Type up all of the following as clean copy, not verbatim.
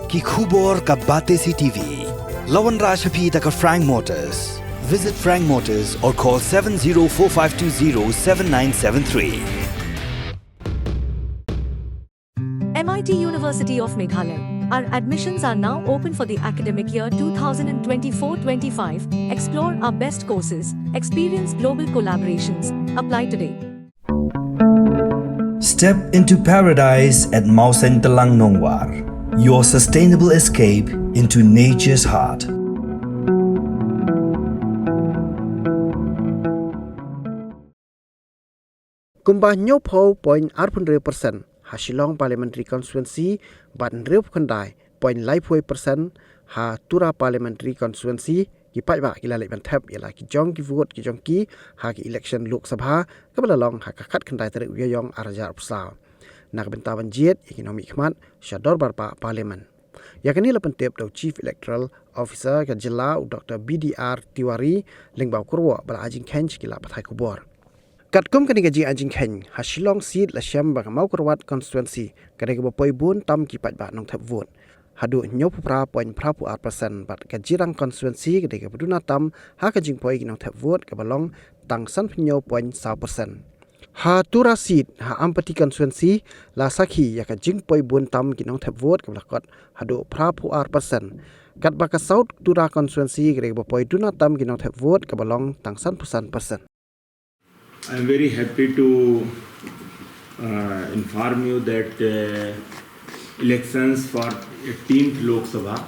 ki khubor ka Batesi TV. Lawan Rashapi taka Frank Motors. Visit Frank Motors or call 7045207973. MIT University of Meghalaya. Our admissions are now open for the academic year 2024-25. Explore our best courses, experience global collaborations. Apply today. Step into paradise at Mausen Telang Nongwar, your sustainable escape into nature's heart. Kumbah Nyopo 0.8% Hashilong Parliamentary Constituency Ban Riup Kandai 0.5% Ha Tura Parliamentary Constituency ki Pajba ki Lalek Ban Thap ialah ki Jong ki vote ki Jong ki ha ki election Lok Sabha ka Balalong ha ka khat Kandai Tarik Uyayong Arajar Pusau nak bentawan jiet ekonomi khmat Syador Barpa Parliament yakni la pentep do Chief Electoral Officer ka Jilla Dr. BDR Tiwari Lingbau Kurwa bala ajing kench ki la pathai kubor Katkum kani gaji anjing khen Hashilong seat la syam ba mau kurwat constituency kani ga poi bun tam ki pat ba nong thap vote hadu nyop pra point pra pu 8% bat gaji rang constituency kani ga buduna tam ha ka jing poi nong thap vote ka balong tang san phnyo point 0% ha tura seat ha ampati constituency la sakhi ya ka jing poi bun tam ki nong thap vote ka lakot hadu pra pu 8% kat ba ka south tura constituency kani ga poi duna tam ki nong thap vote ka balong tang san percent I am very happy to inform you that elections for 18th Lok Sabha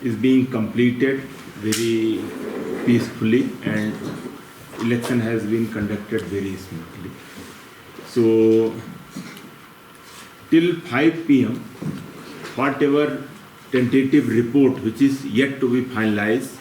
is being completed very peacefully and election has been conducted very smoothly. So till 5 p.m. whatever tentative report which is yet to be finalized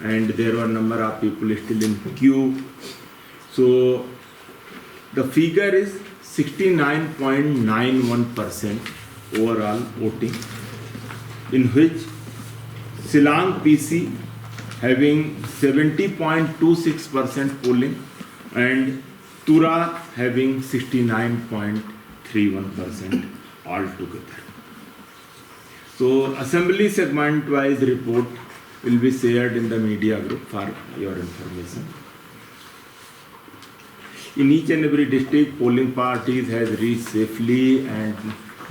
and there were a number of people still in queue. So the figure is 69.91% overall voting, in which Silang PC having 70.26% polling and Tura having 69.31% altogether. So assembly segment wise report will be shared in the media group for your information. In each and every district, polling parties has reached safely and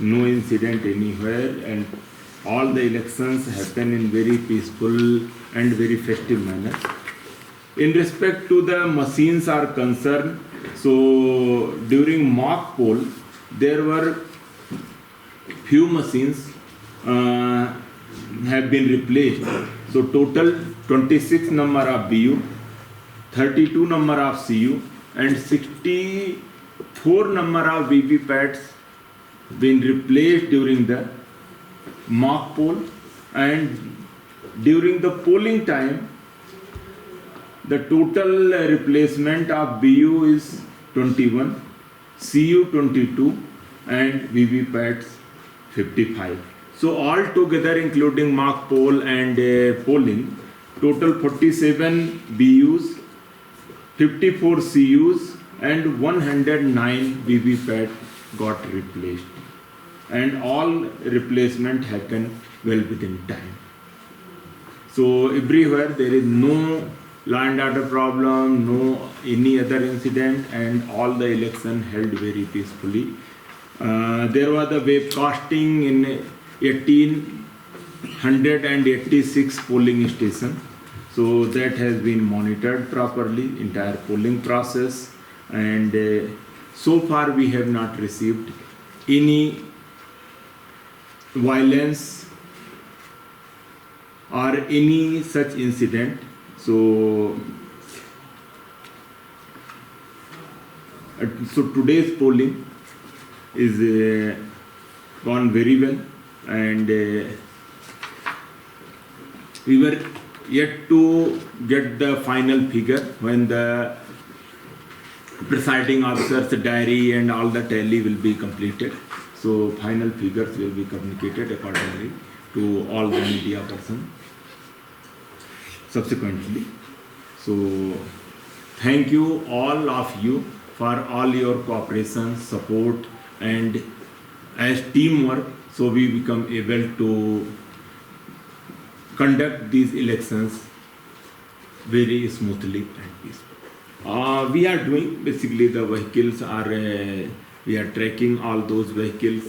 no incident anywhere, and all the elections happen in very peaceful and very festive manner. In respect to the machines are concerned, so during mock poll, there were few machines have been replaced. So total 26 number of BU, 32 number of CU, and 64 number of VVPATs been replaced during the mock poll, and during the polling time the total replacement of BU is 21, CU 22 and VVPATs 55. So all together including mock poll and polling, total 47 BUs, 54 CUs and 109 VVPAT got replaced, and all replacement happened well within time. So everywhere there is no law and order problem, no any other incident, and all the election held very peacefully. There was the webcasting in 1886 polling stations. So that has been monitored properly, entire polling process, and so far we have not received any violence or any such incident. So today's polling is gone very well, and we were yet to get the final figure when the presiding officer's diary and all the tally will be completed. So final figures will be communicated accordingly to all the media persons subsequently. So thank you all of you for all your cooperation, support, and as teamwork. so we become able to conduct these elections very smoothly and peacefully. We are doing basically the vehicles are we are tracking all those vehicles,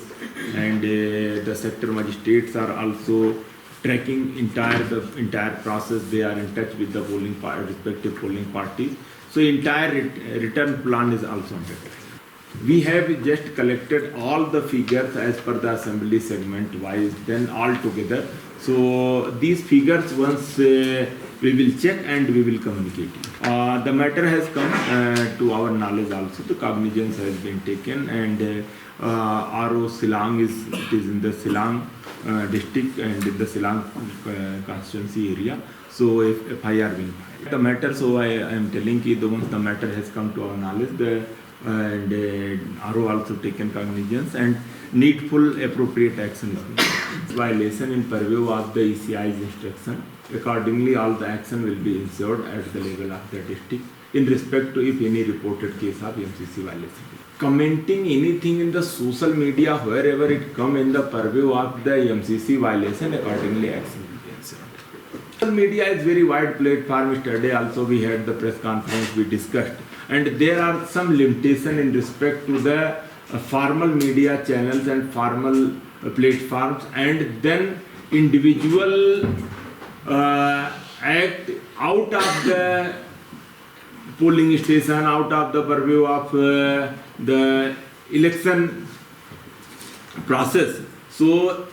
and the sector magistrates are also tracking the entire process. They are in touch with the respective polling parties. So entire return plan is also under track. We have just collected all the figures as per the assembly segment wise, then all together. So these figures once we will check and we will communicate. The matter has come to our knowledge also. The cognizance has been taken, and RO Silang is in the Silang district and in the Silang constituency area. So if FIR will file the matter, so I am telling you, once the matter has come to our knowledge, and RO also taken cognizance and needful appropriate action is made. Violation in purview of the ECI's instruction. Accordingly, all the action will be ensured at the level of the district in respect to if any reported case of MCC violation. Commenting anything in the social media wherever it come in the purview of the MCC violation, accordingly action will be ensured. Social media is very wide platform. Yesterday also we had the press conference, we discussed, and there are some limitation in respect to the formal media channels and formal platforms, and then individual act out of the polling station, out of the purview of the election process. So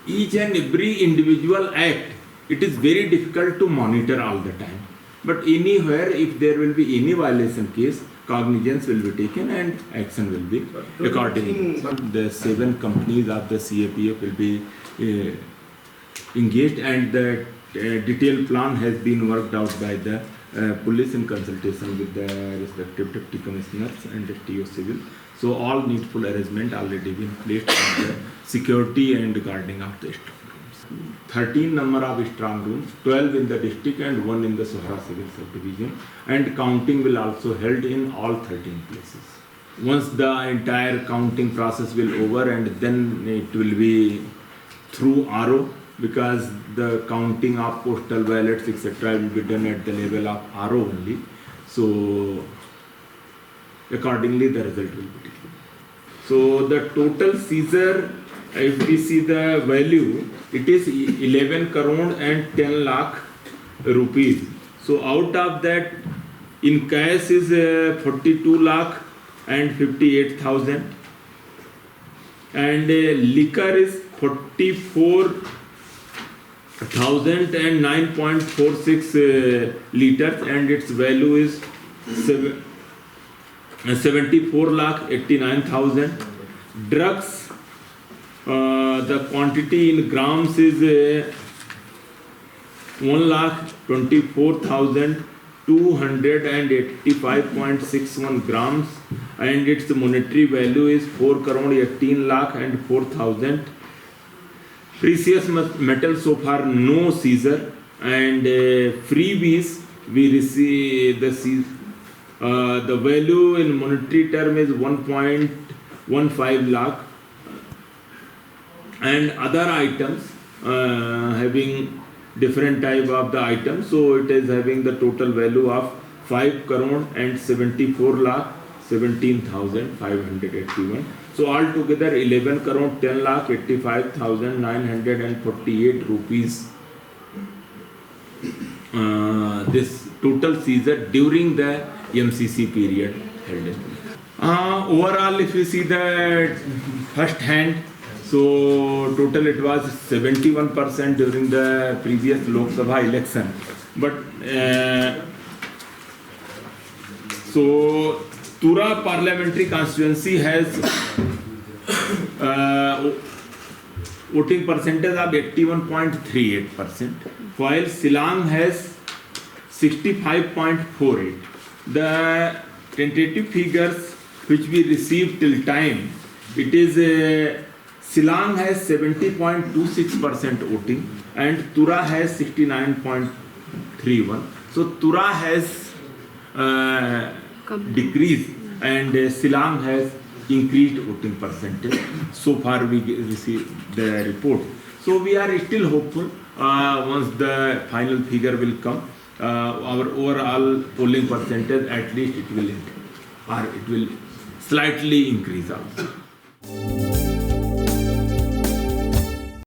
each and every individual act, it is very difficult to monitor all the time. But anywhere, if there will be any violation case, cognizance will be taken and action will be accordingly. The 7 companies of the CAPF will be engaged, and the detailed plan has been worked out by the police in consultation with the respective deputy commissioners and the TO civil. So all needful arrangement already been placed for the security and guarding of the strong rooms. 13 number of strong rooms, 12 in the district and 1 in the Sohra civil subdivision, and counting will also held in all 13 places. Once the entire counting process will over, and then it will be through RO, because the counting of postal ballots etc. will be done at the level of RO only. So accordingly the result will be taken. So the total seizure, if we see the value, it is 11 crore and 10 lakh rupees. So out of that, in cash is 42 lakh and 58,000, and liquor is 44,009.46 liters, and its value is 74 lakh 89,000. Drugs, the quantity in grams is 1,24,285.61 grams, and its monetary value is 4 crore 18 lakh and 4,000. Precious metal so far no seizure, and freebies we receive the value in monetary term is 1.15 lakh, and other items having different type of the items, so it is having the total value of 5 crore and 74 lakh 17,581. So altogether 11 crore 10 lakh 85,948 rupees. This total seizure during the MCC period held. Overall, if you see the first hand, so total it was 71% during the previous Lok Sabha election. But so Tura parliamentary constituency has voting percentage of 81.38%, while Silang has 65.48. The tentative figures which we received till time, it is Silang has 70.26% voting and Tura has 69.31. So Tura has decreased and Silang has increased voting percentage. So far we received the report. So we are still hopeful. Once the final figure will come, our overall polling percentage at least it will slightly increase also.